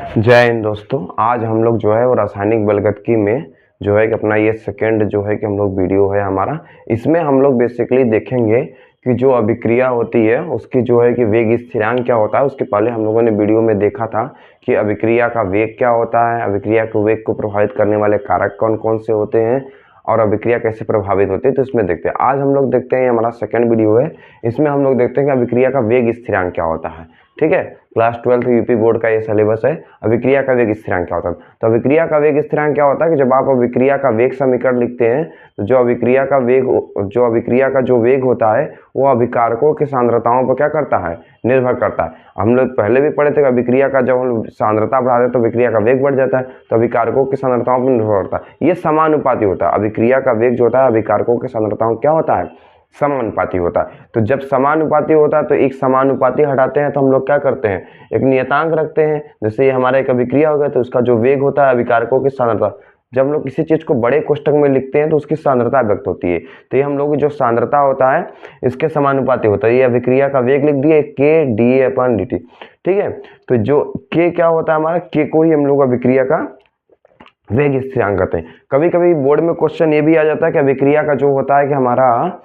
जय हिंद दोस्तों। आज हम लोग जो है वो रासायनिक बलगतकी में जो है कि अपना ये सेकेंड जो है कि हम लोग वीडियो है हमारा, इसमें हम लोग बेसिकली देखेंगे कि जो अभिक्रिया होती है उसकी जो है कि वेग स्थिरांक क्या होता है। उसके पहले हम लोगों ने वीडियो में देखा था कि अभिक्रिया का वेग क्या होता है, अभिक्रिया के वेग को प्रभावित करने वाले कारक कौन कौन से होते हैं और अभिक्रिया कैसे प्रभावित होती है। तो इसमें देखते हैं, आज हम लोग देखते हैं, हमारा सेकंड वीडियो है, इसमें हम लोग देखते हैं कि अभिक्रिया का वेग स्थिरांक क्या होता है। ठीक है, क्लास 12 यूपी बोर्ड का ये सिलेबस है। अभिक्रिया का वेग स्थिरांक क्या होता है? तो अभिक्रिया का वेग स्थिरांक क्या होता है कि जब आप अभिक्रिया का वेग समीकरण लिखते हैं तो जो अभिक्रिया का जो वेग होता है वो अभिकारकों की सांद्रताओं पर क्या करता है, निर्भर करता है। हम लोग पहले भी पढ़े थे कि अभिक्रिया का जब हम सांद्रता बढ़ाते हैं तो अभिक्रिया का वेग बढ़ जाता है, तो अभिकारकों की सांद्रताओं पर निर्भर करता है। ये समानुपाती होता है। अभिक्रिया का वेग जो होता है अभिकारकों की सांद्रताओं क्या होता है, समानुपाती होता है। तो जब समानुपाती होता है तो एक समानुपाती हटाते हैं तो हम लोग क्या करते हैं, एक नियतांक रखते हैं। जैसे ये हमारा एक अभिक्रिया हो गया तो उसका जो वेग होता है अभिकारकों की सांद्रता, जब हम लोग किसी चीज को बड़े कोष्टक में लिखते हैं तो उसकी सांद्रता व्यक्त होती है। तो ये हम लोग जो सांद्रता होता है इसके समानुपाती होता है। ये अभिक्रिया का वेग लिख दिए के डी अपन डी टी। ठीक है, तो जो के क्या होता है हमारा, के को ही हम लोग अभिक्रिया का वेग स्थिरांक कहते हैं। कभी कभी बोर्ड में क्वेश्चन ये भी आ जाता है कि अभिक्रिया का जो होता है कि हमारा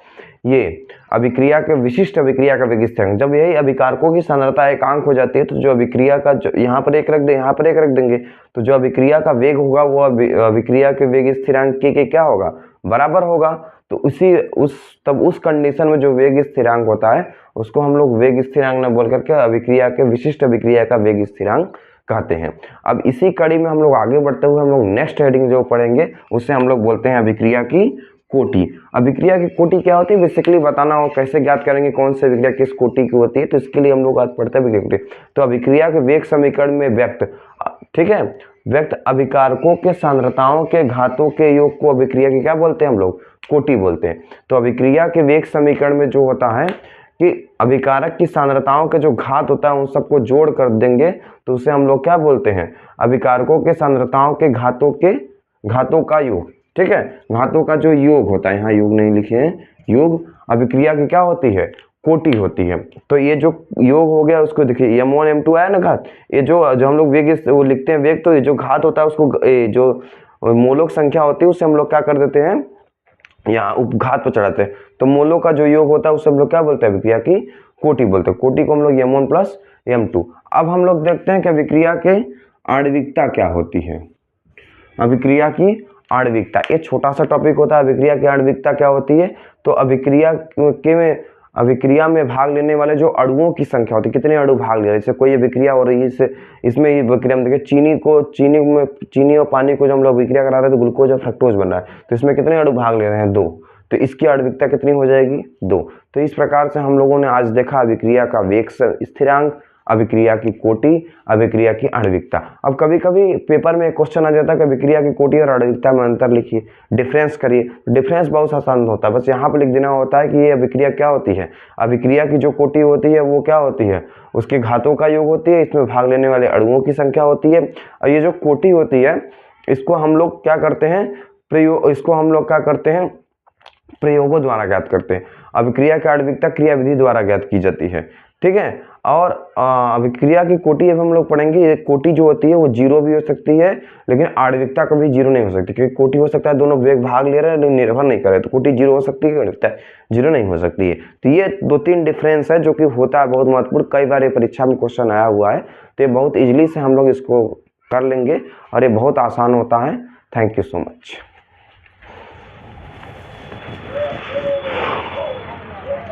ये अभिक्रिया के विशिष्ट अभिक्रिया का वेग स्थिरांक, जब यही अभिकारकों की सांद्रता एकांक हो जाती है तो जो अभिक्रिया का जो यहाँ पर एक रख दे, यहाँ पर एक रख देंगे, तो जो अभिक्रिया का वेग होगा वो अभिक्रिया के वेग स्थिरांक के क्या होगा, बराबर होगा। तो उस कंडीशन में जो वेग स्थिरांक होता है उसको हम लोग वेग स्थिरांक न बोल करके अभिक्रिया के विशिष्ट अभिक्रिया का वेग स्थिरांक कहते हैं। अब इसी कड़ी में हम लोग आगे बढ़ते हुए हम लोग नेक्स्ट हेडिंग जो पढ़ेंगे उसे हम लोग बोलते हैं अभिक्रिया की कोटि। अभिक्रिया की कोटि क्या होती है, बेसिकली बताना हो कैसे ज्ञात करेंगे कौन सी अभिक्रिया किस कोटि की होती है, तो इसके लिए हम लोग आज पढ़ते हैं अभिक्रिया कोटि। तो अभिक्रिया के वेग समीकरण में व्यक्त, ठीक है, व्यक्त अभिकारकों के सांद्रताओं के घातों के योग को अभिक्रिया की क्या बोलते हैं, हम लोग कोटि बोलते हैं। तो अभिक्रिया के वेग समीकरण में जो होता है कि अभिकारक की सांद्रताओं के जो घात होता है उन सबको जोड़ कर देंगे तो उसे हम लोग क्या बोलते हैं, अभिकारकों के सांद्रताओं के घातों का योग। ठीक है, घातों का जो योग होता है, यहाँ योग नहीं लिखे हैं, योग अभिक्रिया की क्या होती है, कोटि होती है। तो ये जो योग हो गया उसको देखिए m1 m2 आया ना घात, ये जो हम लोग वेग वो लिखते हैं वेग, तो ये जो घात होता है उसको जो मोलों की संख्या होती है उससे हम लोग क्या कर देते हैं, यहाँ उपघात पर चढ़ाते हैं। तो मोलों का जो योग होता है उससे हम लोग क्या बोलते हैं, अभिक्रिया की कोटि बोलते हैं। कोटि को हम लोग m1 प्लस m2। अब हम लोग देखते हैं कि अभिक्रिया के आणविकता क्या होती है। अभिक्रिया की आणविकता, ये छोटा सा टॉपिक होता है, अभिक्रिया की आणविकता क्या होती है। तो अभिक्रिया में भाग लेने वाले जो अणुओं की संख्या होती है, कितने अणु भाग ले रहे हैं। जैसे कोई अभिक्रिया हो रही है, इसमें ये अभिक्रिया में देखिए चीनी और पानी को जब हम लोग अभिक्रिया करा रहे हैं तो ग्लूकोज और फ्रक्टोज बन रहा है, तो इसमें कितने अणु भाग ले रहे हैं, 2। तो इसकी आणविकता कितनी हो जाएगी, 2। तो इस प्रकार से हम लोगों ने आज देखा अभिक्रिया का वेग स्थिरांक, अभिक्रिया की कोटि, अभिक्रिया की आणविकता। अब कभी कभी पेपर में क्वेश्चन आ जाता है कि अभिक्रिया की कोटि और आणविकता में अंतर लिखिए, डिफरेंस करिए। डिफरेंस बहुत आसान होता है, बस यहाँ पे लिख देना होता है कि ये अभिक्रिया क्या होती है, अभिक्रिया की जो कोटि होती है वो क्या होती है, उसके घातों का योग होती है, इसमें भाग लेने वाले अणुओं की संख्या होती है। और ये जो कोटि होती है इसको हम लोग क्या करते हैं, प्रयोगों द्वारा ज्ञात करते हैं। अभिक्रिया की आणविकता क्रिया विधि द्वारा ज्ञात की जाती है। ठीक है, और अभिक्रिया की कोटि अब हम लोग पढ़ेंगे। ये कोटि जो होती है वो 0 भी हो सकती है, लेकिन आणविकता कभी 0 नहीं हो सकती, क्योंकि कोटि हो सकता है दोनों वेग भाग ले रहे हैं लेकिन निर्भर नहीं कर रहे, तो कोटि 0 हो सकती है, आणविकता 0 नहीं हो सकती है। तो ये 2-3 डिफरेंस है जो कि होता है बहुत महत्वपूर्ण, कई बार ये परीक्षा में क्वेश्चन आया हुआ है। तो ये बहुत इजिली से हम लोग इसको कर लेंगे और ये बहुत आसान होता है। Thank you so much.